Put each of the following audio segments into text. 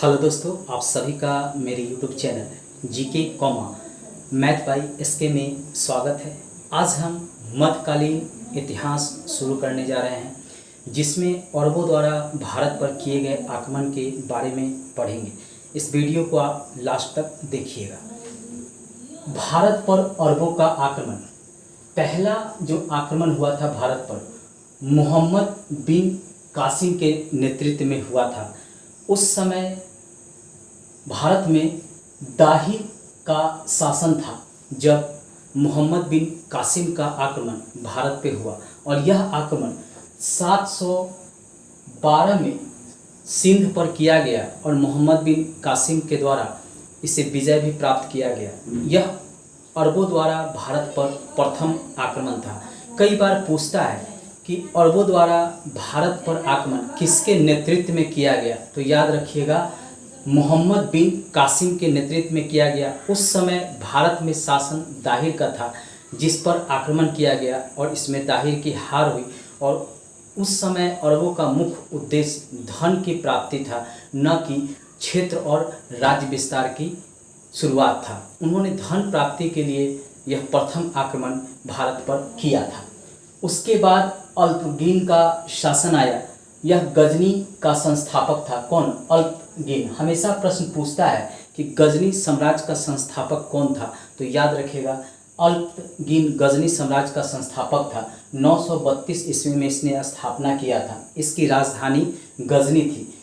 Hello दोस्तों, आप सभी का मेरे YouTube channel GK math by SK में स्वागत है। आज हम मध्यकालीन इतिहास शुरू करने जा रहे हैं, जिसमें अरबों द्वारा भारत पर किए गए आक्रमण के बारे में पढ़ेंगे। इस वीडियो को आप लास्ट तक देखिएगा। भारत पर अरबों का आक्रमण। पहला जो आक्रमण हुआ था भारत पर, मोहम्मद बिन कासिम के नेतृत्व में हुआ था। उस समय भारत में दाहिर का शासन था जब मोहम्मद बिन कासिम का आक्रमण भारत पे हुआ, और यह आक्रमण 712 में सिंध पर किया गया और मोहम्मद बिन कासिम के द्वारा इसे विजय भी प्राप्त किया गया। यह अरबों द्वारा भारत पर प्रथम आक्रमण था। कई बार पूछता है कि अरबों द्वारा भारत पर आक्रमण किसके नेतृत्व में किया गया, तो याद रखिएगा मोहम्मद बिन कासिम के नेतृत्व में किया गया। उस समय भारत में शासन दाहिर का था, जिस पर आक्रमण किया गया और इसमें दाहिर की हार हुई। और उस समय अरबों का मुख्य उद्देश्य धन की प्राप्ति था, न कि क्षेत्र और राज्य विस्तार की शुरुआत था। उन्होंने धन प्राप्ति के लिए यह प्रथम आक्रमण भारत पर किया था। उसके बाद अल्पगीन का शासन आया। यह गजनी का संस्थापक था। कौन? अल्पगीन। हमेशा प्रश्न पूछता है कि गजनी साम्राज्य का संस्थापक कौन था, तो याद रखिएगा अल्पगीन गजनी साम्राज्य का संस्थापक था। 932 ईस्वी में इसने स्थापना किया था। इसकी राजधानी गजनी थी।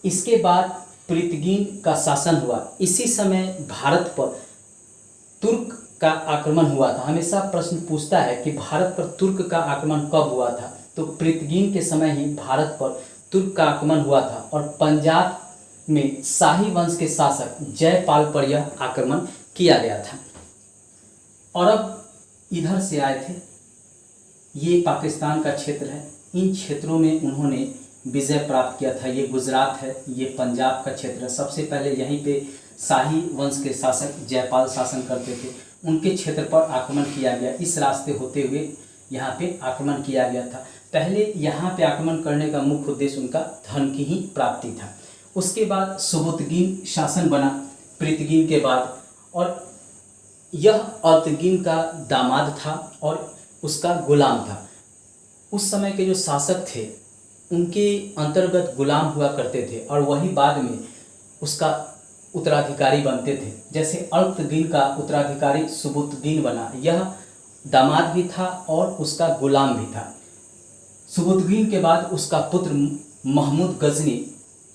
इसके बाद पृथ्वीन का शासन हुआ। इसी समय भारत पर तुर्क का आक्रमण हुआ था। हमेशा प्रश्न पूछता है कि भारत पर तुर्क का आक्रमण कब हुआ था, तो पृथ्वीन के समय ही भारत पर तुर्क का आक्रमण हुआ था और पंजाब में शाही वंश के शासक जयपाल पर यह आक्रमण किया गया था। अरब इधर से आए थे। ये पाकिस्तान का क्षेत्र है। इन क्षेत्रों में उन्होंने विजय प्राप्त किया था। ये गुजरात है, ये पंजाब का क्षेत्र है। सबसे पहले यहीं पे शाही वंश के शासक जयपाल शासन करते थे। उनके क्षेत्र पर आक्रमण किया गया। इस रास्ते होते हुए यहाँ पे आक्रमण किया गया था। पहले यहाँ पे आक्रमण करने का मुख्य उद्देश्य उनका धन की ही प्राप्ति था। उसके बाद सुबुतगीन शासन बना पृथ्वीन के बाद, और यह अल्पगीन का दामाद था और उसका गुलाम था। उस समय के जो शासक थे उनके अंतर्गत गुलाम हुआ करते थे और वही बाद में उसका उत्तराधिकारी बनते थे। जैसे अल्पगीन का उत्तराधिकारी सुबुतगीन बना, यह दामाद भी था और उसका गुलाम भी था। सुबुतगीन के बाद उसका पुत्र महमूद गजनी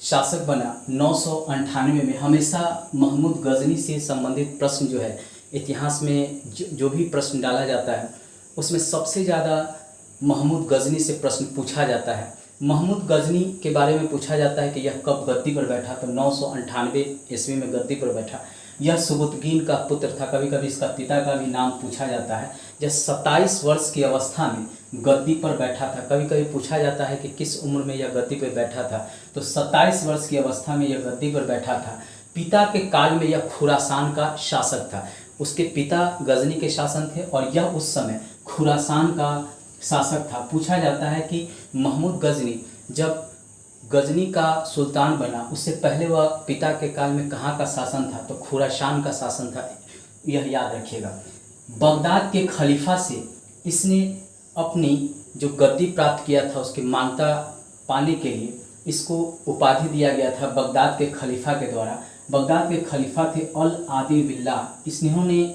शासक बना 998 में। हमेशा महमूद गजनी से संबंधित प्रश्न जो है इतिहास में जो भी प्रश्न डाला जाता है उसमें सबसे ज़्यादा महमूद गजनी से प्रश्न पूछा जाता है। महमूद गजनी के बारे में पूछा जाता है कि यह कब गद्दी पर बैठा, तो 998 ईस्वी में गद्दी पर बैठा। यह सुबुतगीन का पुत्र था। कभी कभी इसका पिता का भी नाम पूछा जाता है। जब 27 वर्ष की अवस्था में गद्दी पर बैठा था। कभी कभी पूछा जाता है कि किस उम्र में यह गद्दी पर बैठा था, तो 27 वर्ष की अवस्था में यह गद्दी पर बैठा था। पिता के काल में यह खुरासान का शासक था। उसके पिता गजनी के शासन थे और यह उस समय खुरासान का शासक था। पूछा जाता है कि महमूद गजनी जब गजनी का सुल्तान बना, उससे पहले वह पिता के काल में कहाँ का शासन था, तो खुरासान का शासन था। यह याद रखिएगा। बगदाद के खलीफा से इसने अपनी जो गद्दी प्राप्त किया था उसकी मान्यता पाने के लिए इसको उपाधि दिया गया था बगदाद के खलीफा के द्वारा। बगदाद के खलीफा थे अल आदिल बिल्लाह। इन्होंने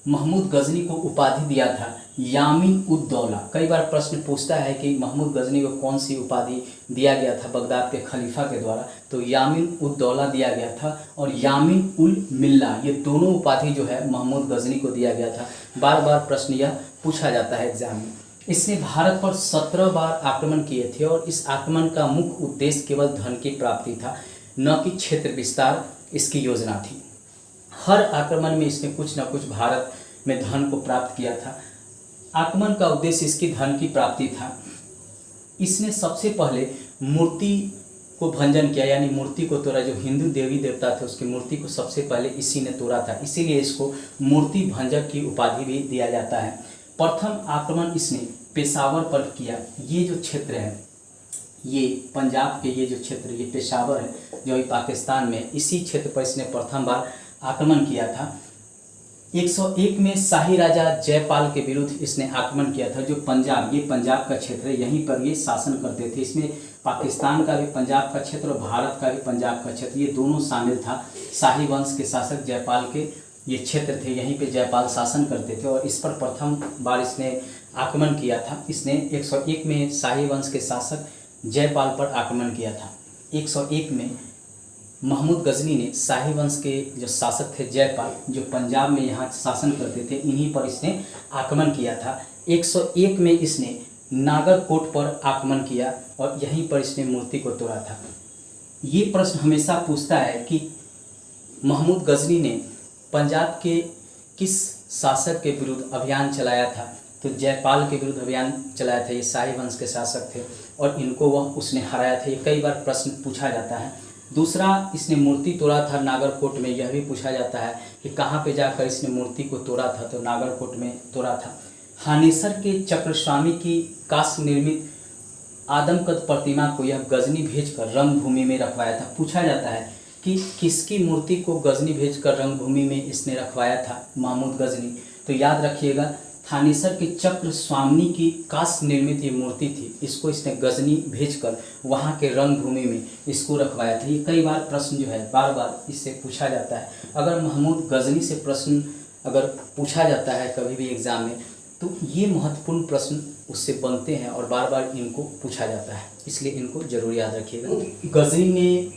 महमूद गजनी को उपाधि दिया था यामीन उद दौला। कई बार प्रश्न पूछता है कि महमूद गजनी को कौन सी उपाधि दिया गया था बगदाद के खलीफा के द्वारा, तो यामीन उद दौला दिया गया था और यामीन उल मिल्ला, ये दोनों उपाधि जो है महमूद गजनी को दिया गया था। बार बार प्रश्न यह पूछा जाता है एग्जाम में। इसने भारत पर 17 बार आक्रमण किए थे और इस आक्रमण का मुख्य उद्देश्य केवल धन की प्राप्ति था, न कि क्षेत्र विस्तार इसकी योजना थी। हर आक्रमण में इसने कुछ न कुछ भारत में धन को प्राप्त किया था। आक्रमण का उद्देश्य इसकी धन की प्राप्ति था। इसने सबसे पहले मूर्ति को भंजन किया, यानी मूर्ति को तोड़ा। जो हिंदू देवी देवता थे उसकी मूर्ति को सबसे पहले इसी ने तोड़ा था, इसीलिए इसको मूर्ति भंजक की उपाधि भी दिया जाता है। प्रथम आक्रमण इसने पेशावर पर किया। ये जो क्षेत्र है ये पंजाब के ये जो क्षेत्र, ये पेशावर है जो अभी पाकिस्तान में, इसी क्षेत्र पर इसने प्रथम बार आक्रमण किया था। 101 में शाही राजा जयपाल के विरुद्ध इसने आक्रमण किया था। जो पंजाब, ये पंजाब का क्षेत्र है, यहीं पर ये शासन करते थे। इसमें पाकिस्तान का भी पंजाब का क्षेत्र और भारत का भी पंजाब का क्षेत्र, ये दोनों शामिल था। शाही वंश के शासक जयपाल के ये क्षेत्र थे, यहीं पे जयपाल शासन करते थे और इस पर प्रथम बार इसने आक्रमण किया था। इसने 101 में शाही वंश के शासक जयपाल पर आक्रमण किया था। 101 में महमूद गजनी ने शाही वंश के जो शासक थे जयपाल, जो पंजाब में यहाँ शासन करते थे, इन्हीं पर इसने आक्रमण किया था। 101 में इसने नागरकोट पर आक्रमण किया और यहीं पर इसने मूर्ति को तोड़ा था। ये प्रश्न हमेशा पूछता है कि महमूद गजनी ने पंजाब के किस शासक के विरुद्ध अभियान चलाया था, तो जयपाल के विरुद्ध अभियान चलाया था। ये शाही वंश के शासक थे और इनको वह उसने हराया था। ये कई बार प्रश्न पूछा जाता है। दूसरा, इसने मूर्ति तोड़ा था नागरकोट में, यह भी पूछा जाता है कि कहाँ पे जाकर इसने मूर्ति को तोड़ा था, तो नागरकोट में तोड़ा था। हानेसर के चक्रस्वामी की काष्ठ निर्मित आदमकद प्रतिमा को यह गजनी भेजकर रंगभूमि में रखवाया था। पूछा जाता है कि किसकी मूर्ति को गजनी भेजकर रंगभूमि में इसने रखवाया था, महमूद गजनी। तो याद रखिएगा, थानेसर के चक्र स्वामिनी की काष्ठ निर्मित ये मूर्ति थी, इसको इसने गजनी भेजकर वहाँ के रंगभूमि में इसको रखवाया था। ये कई बार प्रश्न जो है बार बार इससे पूछा जाता है। अगर महमूद गजनी से प्रश्न अगर पूछा जाता है कभी भी एग्जाम में, तो ये महत्वपूर्ण प्रश्न उससे बनते हैं और बार बार इनको पूछा जाता है, इसलिए इनको जरूर याद रखिएगा। गजनी ने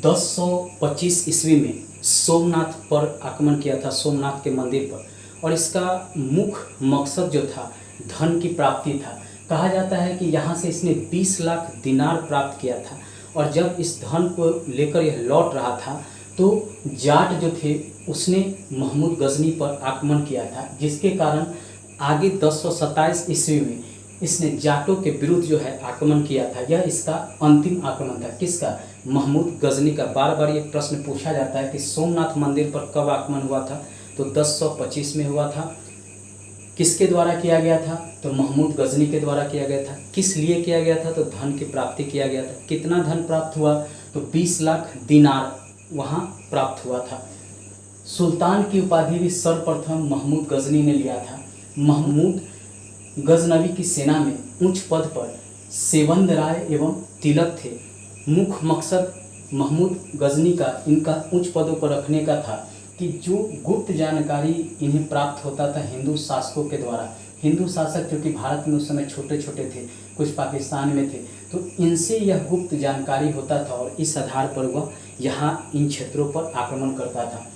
1025 ईस्वी में सोमनाथ पर आक्रमण किया था, सोमनाथ के मंदिर पर, और इसका मुख्य मकसद जो था धन की प्राप्ति था। कहा जाता है कि यहाँ से इसने 20 लाख दिनार प्राप्त किया था और जब इस धन को लेकर यह लौट रहा था तो जाट जो थे उसने महमूद गजनी पर आक्रमण किया था, जिसके कारण आगे 1027 ईस्वी में इसने जाटों के विरुद्ध जो है आक्रमण किया था। यह इसका अंतिम आक्रमण था। किसका? महमूद गजनी का। बार बार ये प्रश्न पूछा जाता है कि सोमनाथ मंदिर पर कब आक्रमण हुआ था, तो 1025 में हुआ था। किसके द्वारा किया गया था, तो महमूद गजनी के द्वारा किया गया था। किस लिए किया गया था, तो धन की प्राप्ति किया गया था। कितना धन प्राप्त हुआ, तो 20 लाख दिनार वहाँ प्राप्त हुआ था। सुल्तान की उपाधि भी सर्वप्रथम महमूद गजनी ने लिया था। महमूद गजनवी की सेना में उच्च पद पर सेवंद राय एवं तिलक थे। मुख्य मकसद महमूद गजनी का इनका उच्च पदों पर रखने का था कि जो गुप्त जानकारी इन्हें प्राप्त होता था हिंदू शासकों के द्वारा, हिंदू शासक जो कि भारत में उस समय छोटे छोटे थे, कुछ पाकिस्तान में थे, तो इनसे यह गुप्त जानकारी होता था और इस आधार पर वह यहाँ इन क्षेत्रों पर आक्रमण करता था।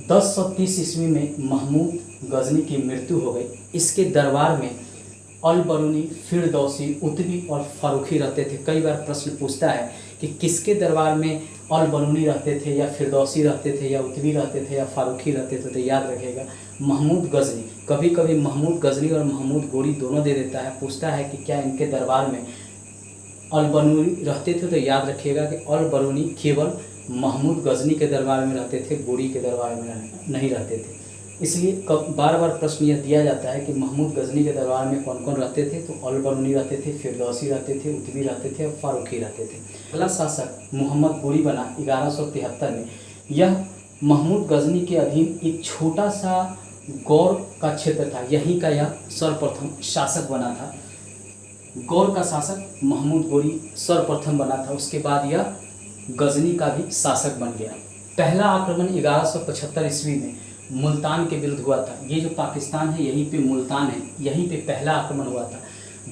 1030 ईस्वी में महमूद गजनी की मृत्यु हो गई। इसके दरबार में अल बरूनी, फिरदौसी, उतबी और फारूकी रहते थे। कई बार प्रश्न पूछता है कि किसके दरबार में अल बरूनी रहते थे या फिरदौसी रहते थे या उतबी रहते थे या फारूकी रहते थे, तो याद रखिएगा महमूद गजनी। कभी कभी महमूद गजनी और महमूद गोरी दोनों दे देता है, पूछता है कि क्या इनके दरबार में अल बरूनी रहते थे, तो याद रखिएगा कि अल बरूनी केवल महमूद गजनी के दरबार में रहते थे, गोरी के दरबार में नहीं रहते थे। इसलिए बार बार प्रश्न यह दिया जाता है कि महमूद गजनी के दरबार में कौन कौन रहते थे, तो अल बरूनी रहते थे, फिरदौसी रहते थे, उतबी रहते थे और फारूकी रहते थे। पहला शासक मोहम्मद गोरी बना 1173 में। यह महमूद गजनी के अधीन एक छोटा सा गौर का क्षेत्र था, यहीं का यह सर्वप्रथम शासक बना था। गौर का शासक महमूद गोरी सर्वप्रथम बना था, उसके बाद यह गजनी का भी शासक बन गया। पहला आक्रमण 1175 ईस्वी में मुल्तान के विरुद्ध हुआ था। ये जो पाकिस्तान है यहीं पे मुल्तान है, यहीं पे पहला आक्रमण हुआ था।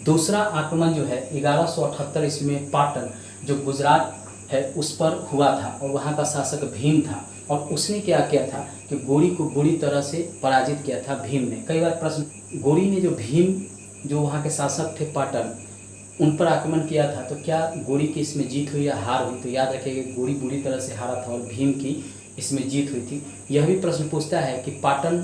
दूसरा आक्रमण जो है 1178 ईस्वी में पाटन जो गुजरात है उस पर हुआ था और वहाँ का शासक भीम था और उसने क्या किया था कि गोरी को बुरी तरह से पराजित किया था भीम ने। कई बार प्रश्न, गोरी ने जो भीम जो वहाँ के शासक थे पाटन उन पर आक्रमण किया था, तो क्या गोरी की इसमें जीत हुई या हार हुई, तो याद रखिएगा गोरी बुरी तरह से हारा था और भीम की इसमें जीत हुई थी। यह भी प्रश्न पूछता है कि पाटन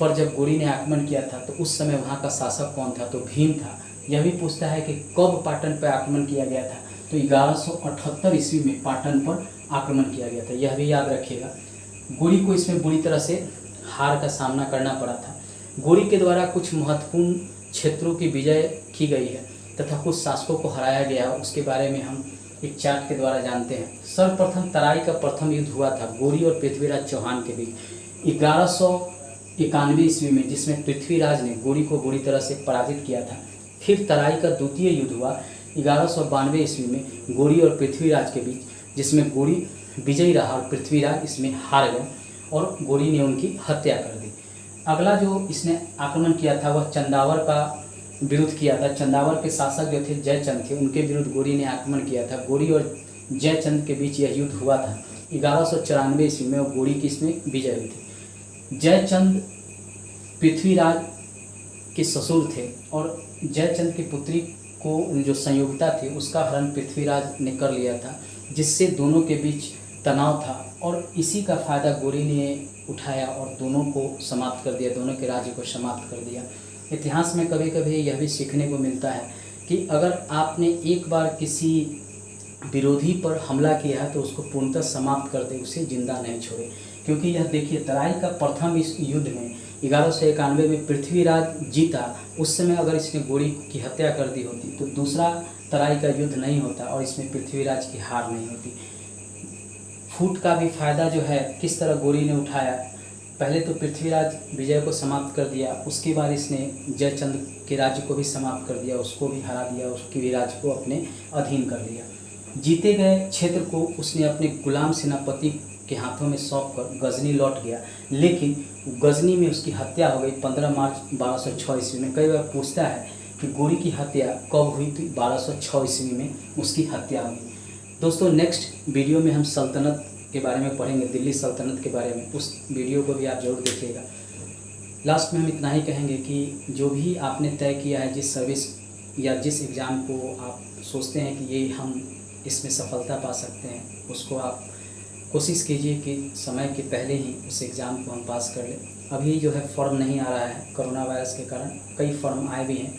पर जब गोरी ने आक्रमण किया था तो उस समय वहाँ का शासक कौन था, तो भीम था। यह भी पूछता है कि कब पाटन पर आक्रमण किया गया था, तो 1178 ईस्वी में पाटन पर आक्रमण किया गया था, यह भी याद रखिएगा। गोरी को इसमें बुरी तरह से हार का सामना करना पड़ा था। गोरी के द्वारा कुछ महत्वपूर्ण क्षेत्रों की विजय की गई है। तथा कुछ शासकों को हराया गया, उसके बारे में हम एक चार्ट के द्वारा जानते हैं। सर्वप्रथम तराई का प्रथम युद्ध हुआ था गौरी और पृथ्वीराज चौहान के बीच 1191 ईस्वी में, जिसमें पृथ्वीराज ने गौरी को बुरी तरह से पराजित किया था। फिर तराई का द्वितीय युद्ध हुआ 1192 ईस्वी में गौरी और पृथ्वीराज के बीच, जिसमें गौरी विजयी रहा और पृथ्वीराज इसमें हार गए और गौरी ने उनकी हत्या कर दी। अगला जो इसने आक्रमण किया था वह चंदावर का विरुद्ध किया था। चंदावर के शासक जो थे जयचंद थे, उनके विरुद्ध गौरी ने आक्रमण किया था। गौरी और जयचंद के बीच यह युद्ध हुआ था 1194 ईस्वी में और गौरी की इसमें विजय हुई थी। जयचंद पृथ्वीराज के ससुर थे और जयचंद की पुत्री को जो संयोगिता थी उसका हरण पृथ्वीराज ने कर लिया था, जिससे दोनों के बीच तनाव था और इसी का फ़ायदा गौरी ने उठाया और दोनों को समाप्त कर दिया, दोनों के राज्य को समाप्त कर दिया। इतिहास में कभी कभी यह भी सीखने को मिलता है कि अगर आपने एक बार किसी विरोधी पर हमला किया है तो उसको पूर्णतः समाप्त कर दे, उसे जिंदा नहीं छोड़े। क्योंकि यह देखिए तराई का प्रथम इस युद्ध में 1191 में पृथ्वीराज जीता, उस समय अगर इसने गौरी की हत्या कर दी होती तो दूसरा तराई का युद्ध नहीं होता और इसमें पृथ्वीराज की हार नहीं होती। फूट का भी फायदा जो है किस तरह गौरी ने उठाया, पहले तो पृथ्वीराज विजय को समाप्त कर दिया, उसके बाद इसने जयचंद के राज्य को भी समाप्त कर दिया, उसको भी हरा दिया, उसके भी राज्य को अपने अधीन कर लिया। जीते गए क्षेत्र को उसने अपने गुलाम सेनापति के हाथों में सौंप कर गजनी लौट गया, लेकिन गजनी में उसकी हत्या हो गई 15 मार्च 1206 ईस्वी में। कई बार पूछता है कि गौरी की हत्या कब हुई थी? 1206 ईस्वी में उसकी हत्या हुई। दोस्तों नेक्स्ट वीडियो में हम सल्तनत के बारे में पढ़ेंगे, दिल्ली सल्तनत के बारे में, उस वीडियो को भी आप जरूर देखिएगा। लास्ट में हम इतना ही कहेंगे कि जो भी आपने तय किया है, जिस सर्विस या जिस एग्ज़ाम को आप सोचते हैं कि ये हम इसमें सफलता पा सकते हैं, उसको आप कोशिश कीजिए कि समय के पहले ही उस एग्ज़ाम को हम पास कर लें। अभी जो है फॉर्म नहीं आ रहा है कोरोना वायरस के कारण, कई फॉर्म आए भी हैं,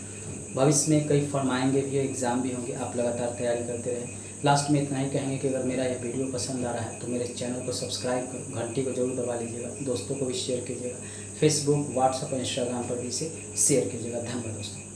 भविष्य में कई फॉर्म आएंगे भी, एग्ज़ाम भी होंगे, आप लगातार तैयारी करते रहें। लास्ट में इतना ही कहेंगे कि अगर मेरा यह वीडियो पसंद आ रहा है तो मेरे चैनल को सब्सक्राइब कर घंटी को जरूर दबा लीजिएगा, दोस्तों को भी शेयर कीजिएगा, फेसबुक, व्हाट्सएप और इंस्टाग्राम पर भी इसे शेयर कीजिएगा। धन्यवाद दोस्तों।